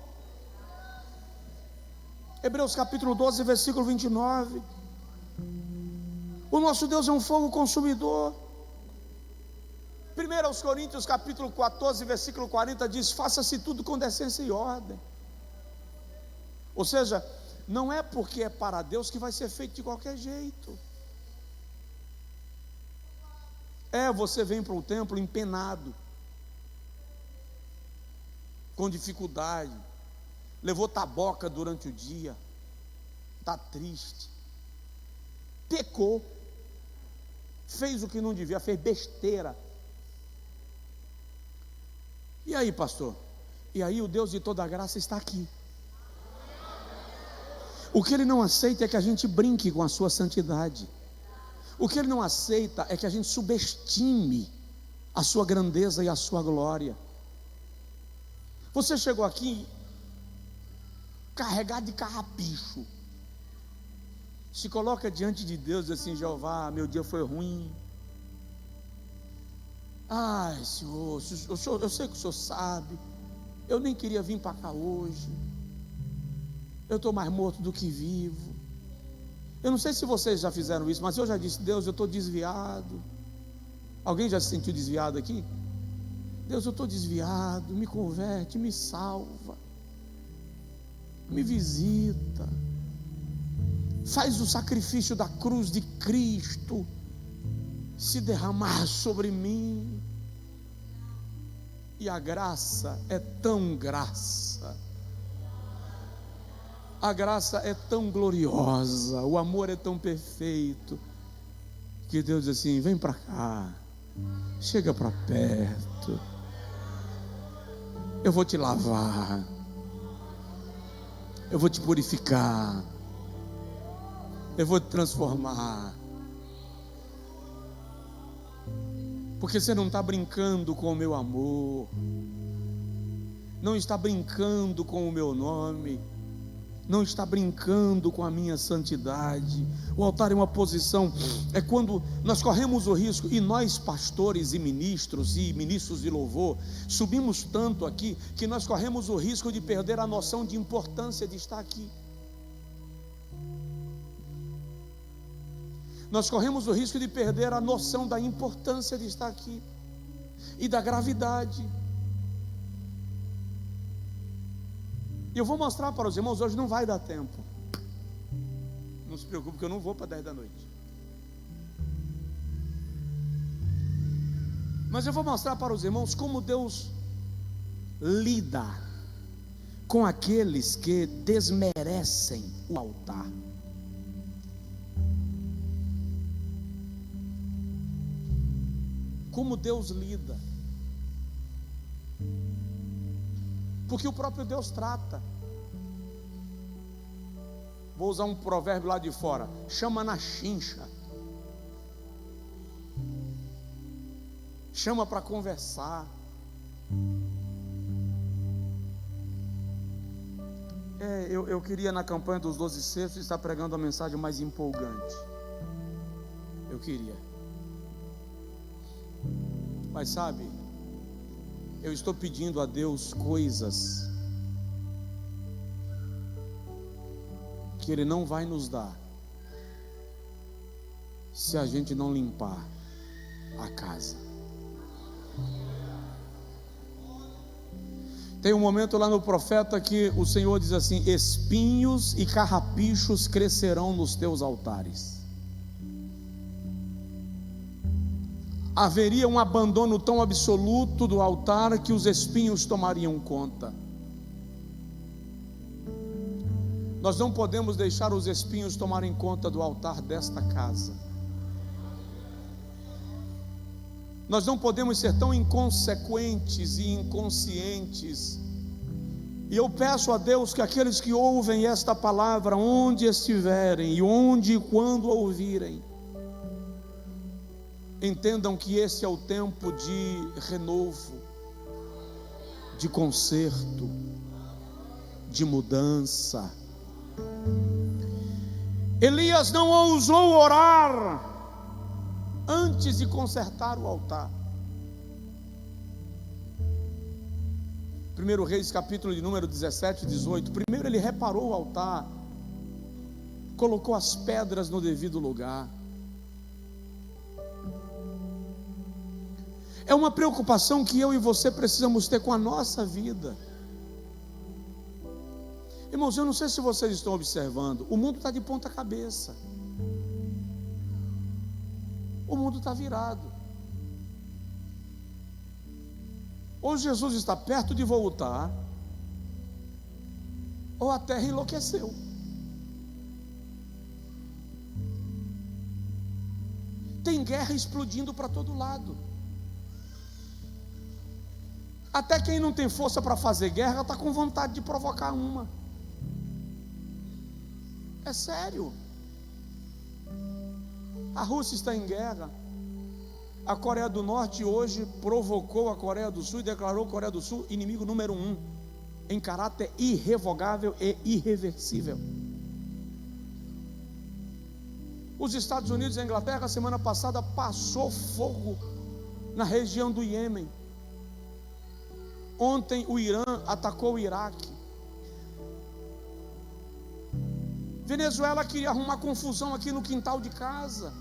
Hebreus capítulo 12, versículo 29. O nosso Deus é um fogo consumidor. 1 Coríntios capítulo 14, versículo 40 diz: faça-se tudo com decência e ordem. Ou seja, não é porque é para Deus que vai ser feito de qualquer jeito. Você vem para o templo empenado, com dificuldade, levou taboca durante o dia, está triste, pecou, fez o que não devia, fez besteira. E aí, pastor? E aí o Deus de toda a graça está aqui. O que Ele não aceita é que a gente brinque com a sua santidade. O que Ele não aceita é que a gente subestime a sua grandeza e a sua glória. Você chegou aqui carregado de carrapicho, se coloca diante de Deus e diz assim: Jeová, meu dia foi ruim. Ai, Senhor, eu sei que o Senhor sabe, eu nem queria vir para cá hoje, eu estou mais morto do que vivo. Eu não sei se vocês já fizeram isso, mas eu já disse: Deus, eu estou desviado. Alguém já se sentiu desviado aqui? Deus, eu estou desviado, me converte, me salva, me visita, faz o sacrifício da cruz de Cristo se derramar sobre mim. E a graça é tão graça, a graça é tão gloriosa, o amor é tão perfeito, que Deus diz assim: vem para cá, chega para perto, eu vou te lavar, eu vou te purificar, eu vou te transformar, porque você não está brincando com o meu amor, não está brincando com o meu nome, não está brincando com a minha santidade. O altar é uma posição, é quando nós corremos o risco, e nós pastores e ministros de louvor, subimos tanto aqui, que nós corremos o risco de perder a noção de importância de estar aqui. Nós corremos o risco de perder a noção da importância de estar aqui, e da gravidade. E eu vou mostrar para os irmãos, hoje não vai dar tempo, não se preocupe que eu não vou para 10 da noite, mas eu vou mostrar para os irmãos como Deus lida com aqueles que desmerecem o altar. Como Deus lida, porque o próprio Deus trata. Vou usar um provérbio lá de fora: chama na chincha, chama para conversar. Eu queria, na campanha dos 12 sextos, estar pregando a mensagem mais empolgante. Eu queria, mas sabe, eu estou pedindo a Deus coisas que Ele não vai nos dar se a gente não limpar a casa. Tem um momento lá no profeta que o Senhor diz assim: espinhos e carrapichos crescerão nos teus altares. Haveria um abandono tão absoluto do altar que os espinhos tomariam conta. Nós não podemos deixar os espinhos tomarem conta do altar desta casa. Nós não podemos ser tão inconsequentes e inconscientes. E eu peço a Deus que aqueles que ouvem esta palavra, onde estiverem e onde e quando ouvirem, entendam que esse é o tempo de renovo, de conserto, de mudança. Elias não ousou orar antes de consertar o altar. 1 Reis capítulo de número 17 e 18. Primeiro ele reparou o altar, colocou as pedras no devido lugar. É uma preocupação que eu e você precisamos ter com a nossa vida. Irmãos, eu não sei se vocês estão observando, o mundo está de ponta cabeça, o mundo está virado. Ou Jesus está perto de voltar, ou a terra enlouqueceu. Tem guerra explodindo para todo lado. Até quem não tem força para fazer guerra está com vontade de provocar uma. É sério. A Rússia está em guerra. A Coreia do Norte hoje provocou a Coreia do Sul e declarou a Coreia do Sul inimigo número 1, em caráter irrevogável e irreversível. Os Estados Unidos e a Inglaterra, semana passada, passou fogo na região do Iêmen. Ontem o Irã atacou o Iraque. Venezuela queria arrumar confusão aqui no quintal de casa.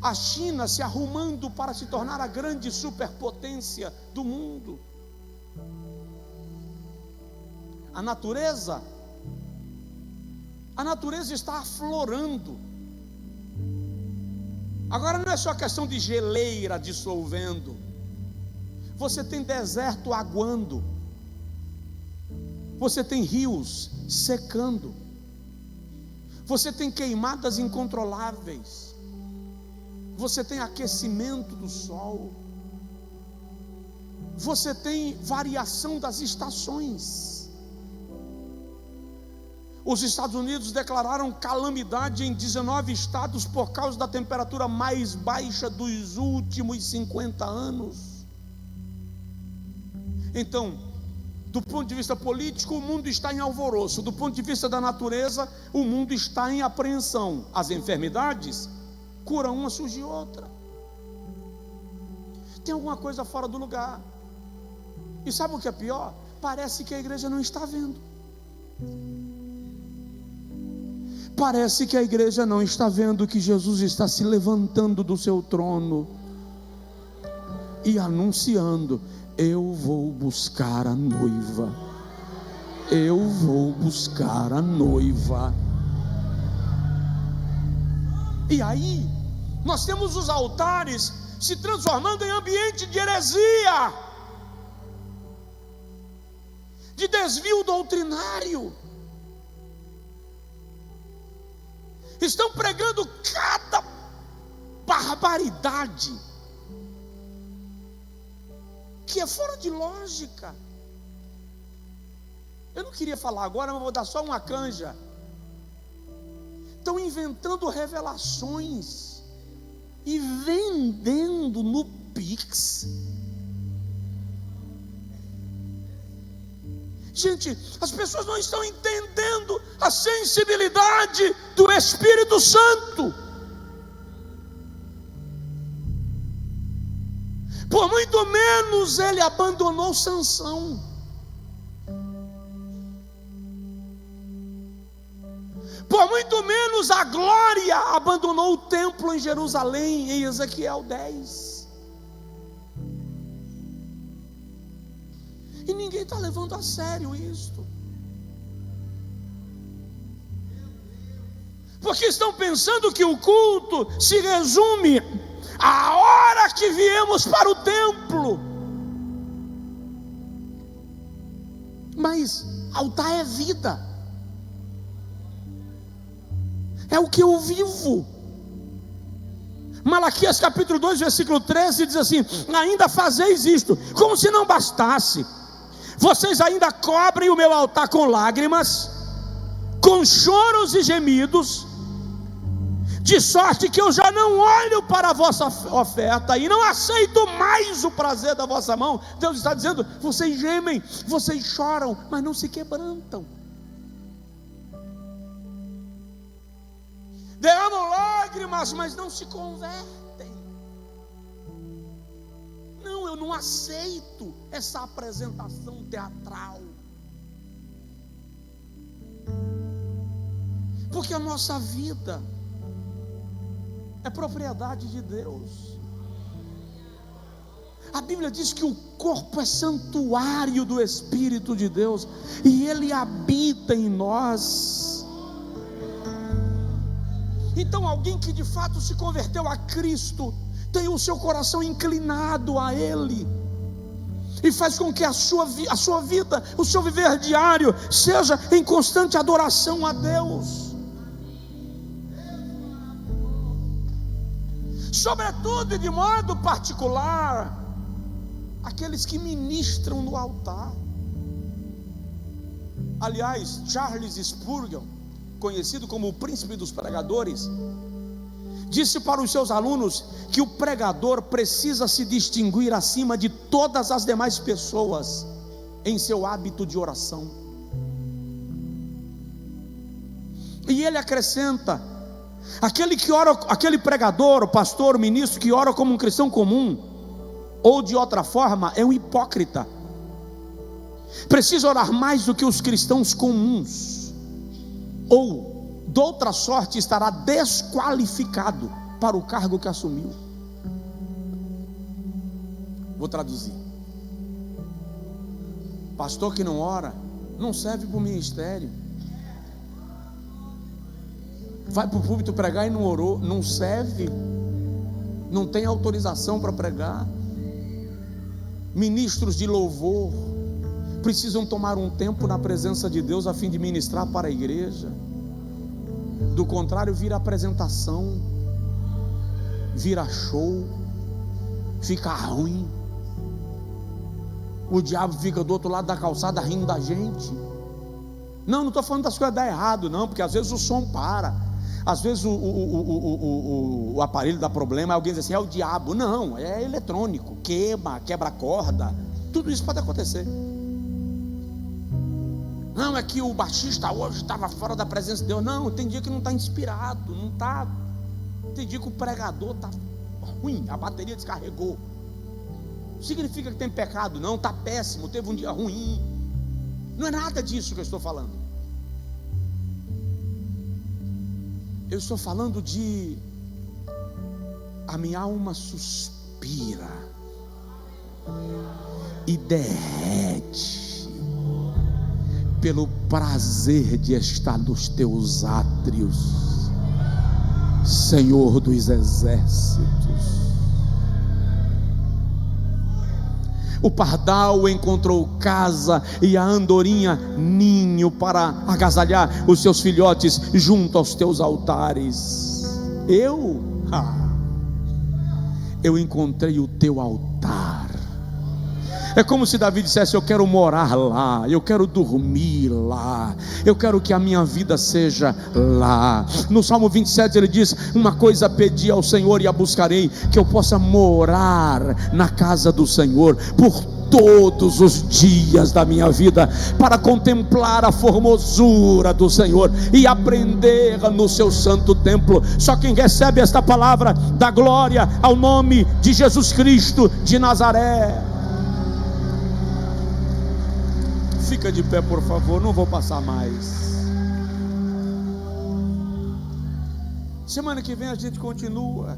A China se arrumando para se tornar a grande superpotência do mundo. A natureza está aflorando. Agora não é só questão de geleira dissolvendo. Você tem deserto aguando. Você tem rios secando. Você tem queimadas incontroláveis. Você tem aquecimento do sol. Você tem variação das estações. Os Estados Unidos declararam calamidade em 19 estados por causa da temperatura mais baixa dos últimos 50 anos. Então, do ponto de vista político, o mundo está em alvoroço. Do ponto de vista da natureza, o mundo está em apreensão. As enfermidades curam uma, surge outra. Tem alguma coisa fora do lugar. E sabe o que é pior? Parece que a igreja não está vendo. Parece que a igreja não está vendo que Jesus está se levantando do seu trono e anunciando: eu vou buscar a noiva. Eu vou buscar a noiva. E aí, nós temos os altares se transformando em ambiente de heresia, de desvio doutrinário. Estão pregando cada barbaridade que é fora de lógica. Eu não queria falar agora, mas vou dar só uma canja. Estão inventando revelações e vendendo no Pix. Gente, as pessoas não estão entendendo a sensibilidade do Espírito Santo. Por muito menos ele abandonou Sansão. Por muito menos a glória abandonou o templo em Jerusalém, em Ezequiel 10. E ninguém está levando a sério isto. Porque estão pensando que o culto se resume à hora que viemos para o templo. Mas altar é vida. É o que eu vivo. Malaquias capítulo 2, versículo 13 diz assim: ainda fazeis isto, como se não bastasse. Vocês ainda cobrem o meu altar com lágrimas, com choros e gemidos, de sorte que eu já não olho para a vossa oferta e não aceito mais o prazer da vossa mão. Deus está dizendo: vocês gemem, vocês choram, mas não se quebrantam. Derramam lágrimas, mas não se convertem. Não, eu não aceito essa apresentação teatral. Porque a nossa vida é propriedade de Deus. A Bíblia diz que o corpo é santuário do Espírito de Deus e Ele habita em nós. Então alguém que de fato se converteu a Cristo tem o seu coração inclinado a Ele e faz com que a sua vida, o seu viver diário seja em constante adoração a Deus. Sobretudo e de modo particular, aqueles que ministram no altar. Aliás, Charles Spurgeon, conhecido como o príncipe dos pregadores, disse para os seus alunos que o pregador precisa se distinguir acima de todas as demais pessoas em seu hábito de oração. E ele acrescenta: aquele que ora, aquele pregador, o pastor, o ministro que ora como um cristão comum, ou de outra forma, é um hipócrita. precisa orar mais do que os cristãos comuns, ou de outra sorte estará desqualificado para o cargo que assumiu. Vou traduzir: pastor que não ora não serve para o ministério. Vai para o púlpito pregar e não orou, não serve, não tem autorização para pregar. Ministros de louvor precisam tomar um tempo na presença de Deus a fim de ministrar para a igreja. Do contrário, vira apresentação, vira show, fica ruim. O diabo fica do outro lado da calçada rindo da gente. Não estou falando das coisas dar errado, não, porque às vezes o som para. Às vezes o aparelho dá problema, alguém diz assim, é o diabo. Não, é eletrônico, quebra corda, tudo isso pode acontecer. Não, é que o baixista hoje estava fora da presença de Deus. Não, tem dia que não está inspirado, não está. Tem dia que o pregador está ruim, a bateria descarregou. Não significa que tem pecado, não, está péssimo, teve um dia ruim. Não é nada disso que eu estou falando. Eu estou falando de a minha alma suspira e derrete pelo prazer de estar nos teus átrios, Senhor dos exércitos. O pardal encontrou casa e a andorinha ninho para agasalhar os seus filhotes junto aos teus altares. Eu encontrei o teu altar. É como se Davi dissesse: eu quero morar lá, eu quero dormir lá, eu quero que a minha vida seja lá. No Salmo 27 ele diz: uma coisa pedi ao Senhor e a buscarei, que eu possa morar na casa do Senhor por todos os dias da minha vida, para contemplar a formosura do Senhor e aprender no seu santo templo. Só quem recebe esta palavra dá glória ao nome de Jesus Cristo de Nazaré. Fica de pé, por favor, não vou passar mais. Semana que vem a gente continua.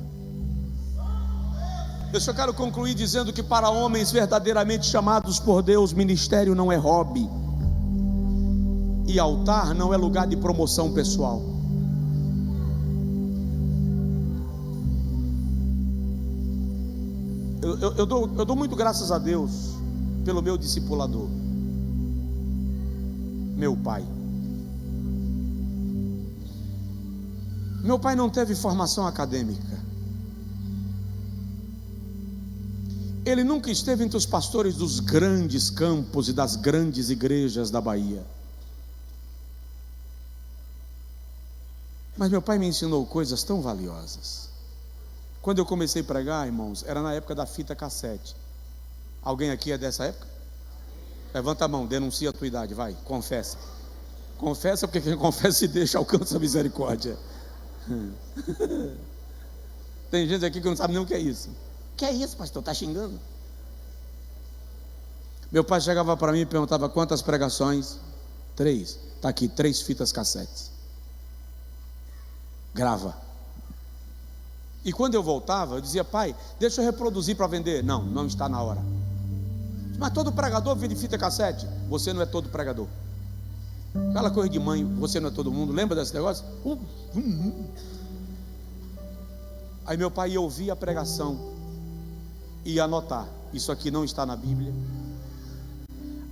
Eu só quero concluir dizendo que para homens verdadeiramente chamados por Deus, ministério não é hobby, e altar não é lugar de promoção pessoal. Eu dou muito graças a Deus pelo meu discipulador, meu pai. Meu pai não teve formação acadêmica. Ele nunca esteve entre os pastores dos grandes campos e das grandes igrejas da Bahia. Mas meu pai me ensinou coisas tão valiosas. Quando eu comecei a pregar, irmãos, era na época da fita cassete. Alguém aqui é dessa época? Levanta a mão, denuncia a tua idade, vai, confessa. Confessa, porque quem confessa e deixa alcança a misericórdia. Tem gente aqui que não sabe nem o que é isso. Que é isso, pastor? Está xingando? Meu pai chegava para mim e perguntava: quantas pregações? 3. Está aqui, 3 fitas cassetes. Grava. E quando eu voltava, eu dizia: pai, deixa eu reproduzir para vender. Não, não está na hora. Mas todo pregador vive de fita cassete. Você não é todo pregador. Aquela coisa de mãe, você não é todo mundo. Lembra desse negócio? Aí meu pai ia ouvir a pregação e ia anotar: isso aqui não está na Bíblia,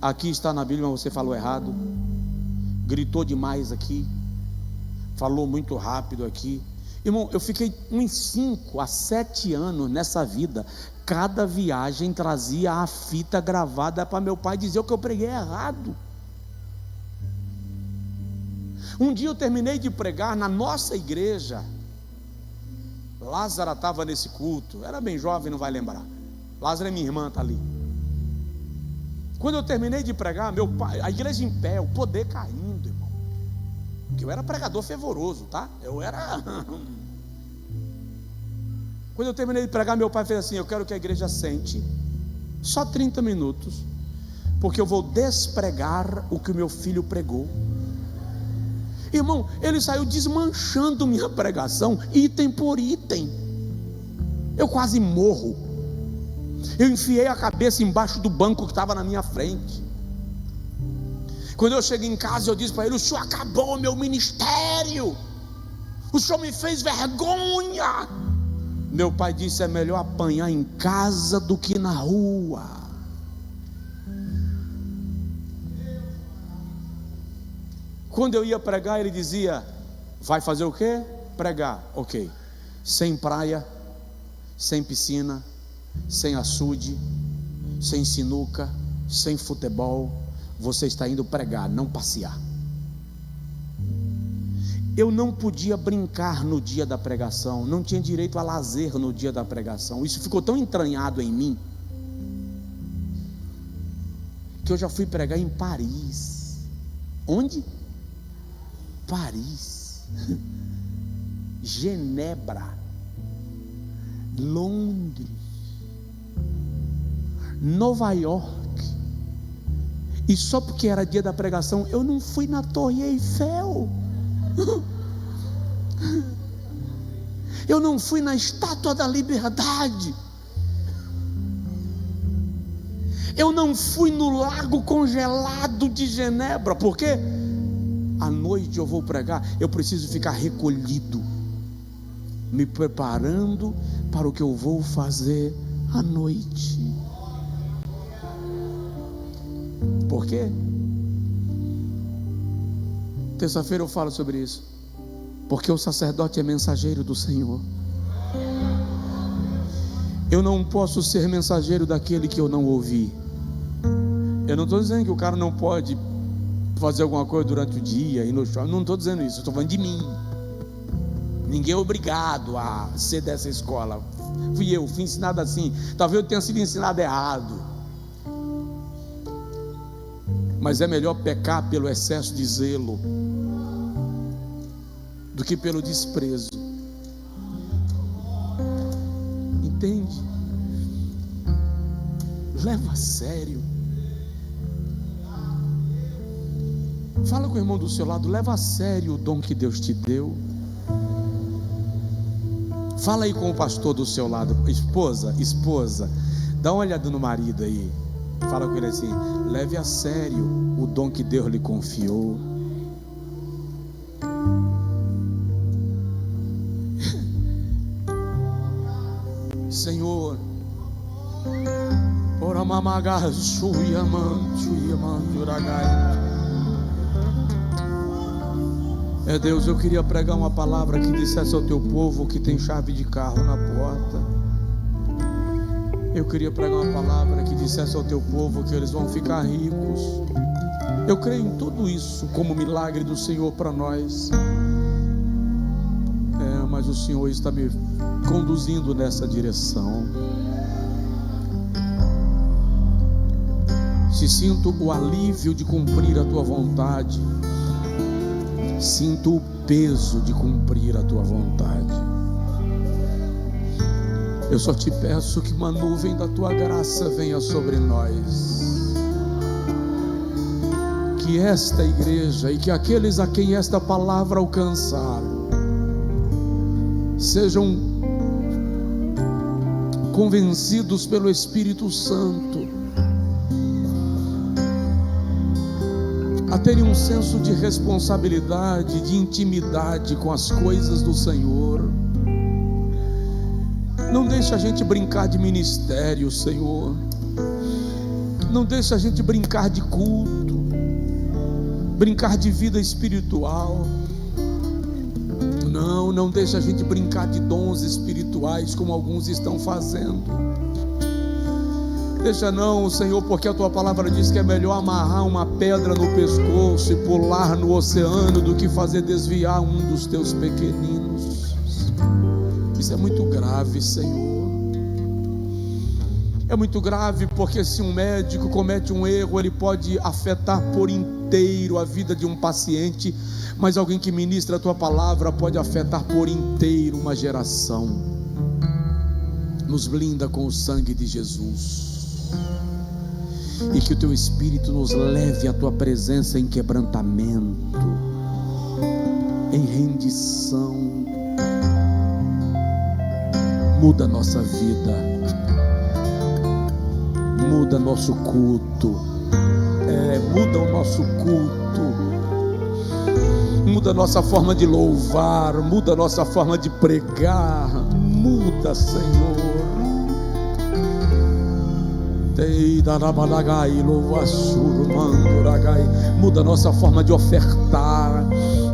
aqui está na Bíblia, mas você falou errado, gritou demais aqui, falou muito rápido aqui. Irmão, eu fiquei uns 5 a 7 anos nessa vida. Cada viagem trazia a fita gravada para meu pai dizer o que eu preguei errado. Um dia eu terminei de pregar na nossa igreja. Lázara estava nesse culto, era bem jovem, não vai lembrar. Lázara é minha irmã, está ali. Quando eu terminei de pregar, meu pai, a igreja em pé, o poder caindo, irmão. Porque eu era pregador fervoroso, tá? Eu era. Quando eu terminei de pregar, meu pai fez assim: eu quero que a igreja sente só 30 minutos porque eu vou despregar o que o meu filho pregou. Irmão, ele saiu desmanchando minha pregação, item por item. Eu quase morro. Eu enfiei a cabeça embaixo do banco que estava na minha frente. Quando eu cheguei em casa, eu disse para ele: o senhor acabou o meu ministério, o senhor me fez vergonha. Meu pai disse: é melhor apanhar em casa do que na rua. Quando eu ia pregar, ele dizia: vai fazer o quê? Pregar. Ok. Sem praia, sem piscina, sem açude, sem sinuca, sem futebol. Você está indo pregar, não passear. Eu não podia brincar no dia da pregação, não tinha direito a lazer no dia da pregação. Isso ficou tão entranhado em mim, que eu já fui pregar em Paris. Onde? Paris, Genebra, Londres, Nova York. E só porque era dia da pregação, eu não fui na Torre Eiffel, eu não fui na Estátua da Liberdade, eu não fui no lago congelado de Genebra. Por quê? À noite eu vou pregar, eu preciso ficar recolhido, me preparando para o que eu vou fazer à noite. Por quê? Terça-feira eu falo sobre isso. Porque o sacerdote é mensageiro do Senhor. Eu não posso ser mensageiro daquele que eu não ouvi. Eu não estou dizendo que o cara não pode fazer alguma coisa durante o dia, ir no shopping. Não estou dizendo isso, estou falando de mim. Ninguém é obrigado a ser dessa escola. Fui ensinado assim. Talvez eu tenha sido ensinado errado. Mas é melhor pecar pelo excesso de zelo do que pelo desprezo. Entende? Leva a sério. Fala com o irmão do seu lado: leva a sério o dom que Deus te deu. Fala aí com o pastor do seu lado: esposa, dá uma olhada no marido aí. Fala com ele assim: leve a sério o dom que Deus lhe confiou. Senhor, ora mamaga é Deus, eu queria pregar uma palavra que dissesse ao teu povo que tem chave de carro na porta. Eu queria pregar uma palavra que dissesse ao teu povo que eles vão ficar ricos. Eu creio em tudo isso como milagre do Senhor para nós. Mas o Senhor está me conduzindo nessa direção. Se sinto o alívio de cumprir a tua vontade, sinto o peso de cumprir a tua vontade. Eu só te peço que uma nuvem da tua graça venha sobre nós, que esta igreja e que aqueles a quem esta palavra alcançar sejam convencidos pelo Espírito Santo a terem um senso de responsabilidade, de intimidade com as coisas do Senhor. Não deixa a gente brincar de ministério, Senhor. Não deixa a gente brincar de culto, brincar de vida espiritual. Não deixa a gente brincar de dons espirituais como alguns estão fazendo. Deixa não, Senhor, porque a tua palavra diz que é melhor amarrar uma pedra no pescoço e pular no oceano do que fazer desviar um dos teus pequeninos. Isso é muito grave, Senhor. É muito grave, porque se um médico comete um erro, ele pode afetar por inteiro a vida de um paciente, mas alguém que ministra a tua palavra pode afetar por inteiro uma geração. Nos blinda com o sangue de Jesus. e que o Teu Espírito nos leve à Tua presença em quebrantamento, em rendição. Muda a nossa vida, muda nosso culto, muda o nosso culto, muda a nossa forma de louvar, muda a nossa forma de pregar, muda, Senhor. Muda a nossa forma de ofertar,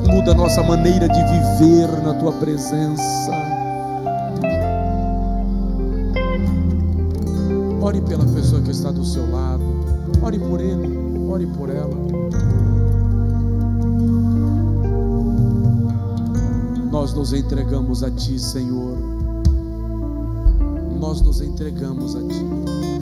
muda a nossa maneira de viver na Tua presença. Ore pela pessoa que está do seu lado, ore por ele, ore por ela. Nós nos entregamos a Ti, Senhor. Nós nos entregamos a Ti.